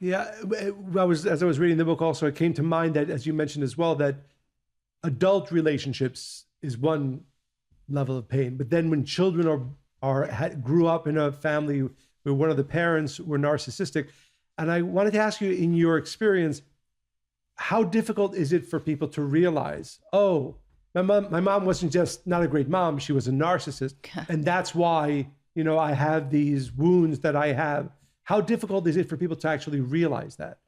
Yeah, as I was reading the book also, it came to mind that, as you mentioned as well, that adult relationships is one level of pain, but then when children grew up in a family where one of the parents were narcissistic, and I wanted to ask you, in your experience, how difficult is it for people to realize, oh, my mom wasn't just not a great mom, she was a narcissist, and that's why I have these wounds that I have. How difficult is it for people to actually realize that?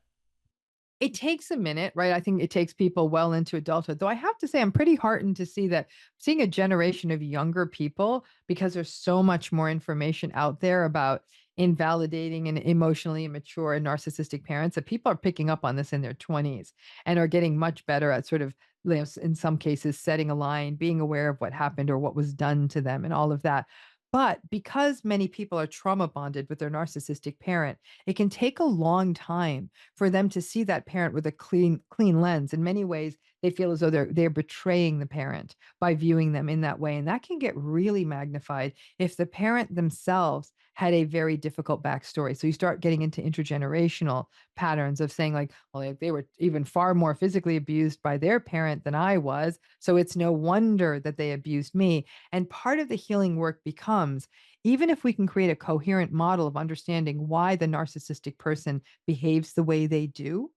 It takes a minute, right? I think it takes people well into adulthood. Though I have to say, I'm pretty heartened to see that seeing a generation of younger people, because there's so much more information out there about invalidating and emotionally immature and narcissistic parents, that people are picking up on this in their 20s and are getting much better at sort of, in some cases, setting a line, being aware of what happened or what was done to them and all of that. But because many people are trauma bonded with their narcissistic parent, it can take a long time for them to see that parent with a clean lens. In many ways, they feel as though they're betraying the parent by viewing them in that way, and that can get really magnified if the parent themselves had a very difficult backstory. So you start getting into intergenerational patterns of saying like, well, like they were even far more physically abused by their parent than I was, so it's no wonder that they abused me. And part of the healing work becomes, even if we can create a coherent model of understanding why the narcissistic person behaves the way they do,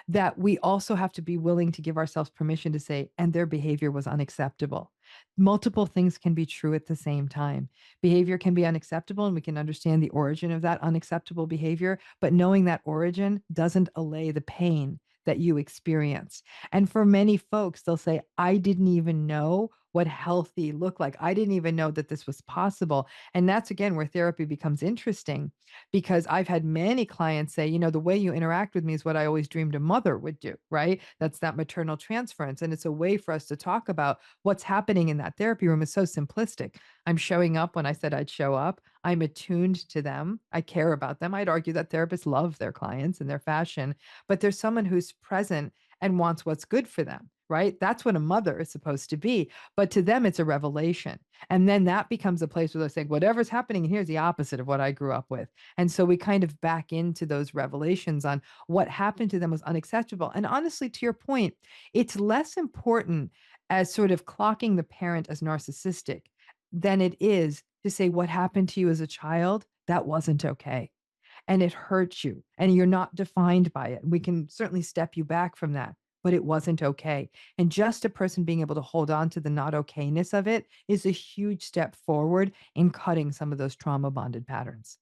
that we also have to be willing to give ourselves permission to say, and their behavior was unacceptable. Multiple things can be true at the same time. Behavior can be unacceptable, and we can understand the origin of that unacceptable behavior, but knowing that origin doesn't allay the pain that you experience. And for many folks, they'll say, I didn't even know what healthy looked like. I didn't even know that this was possible. And that's again where therapy becomes interesting, because I've had many clients say, the way you interact with me is what I always dreamed a mother would do, right? That's that maternal transference. And it's a way for us to talk about what's happening in that therapy room is so simplistic. I'm showing up when I said I'd show up. I'm attuned to them. I care about them. I'd argue that therapists love their clients and their fashion, but there's someone who's present and wants what's good for them, right? That's what a mother is supposed to be. But to them, it's a revelation. And then that becomes a place where they're saying, whatever's happening here is the opposite of what I grew up with. And so we kind of back into those revelations on what happened to them was unacceptable. And honestly, to your point, it's less important as sort of clocking the parent as narcissistic than it is to say what happened to you as a child, that wasn't okay. And it hurts you and you're not defined by it. We can certainly step you back from that, but it wasn't okay. And just a person being able to hold on to the not okayness of it is a huge step forward in cutting some of those trauma bonded patterns.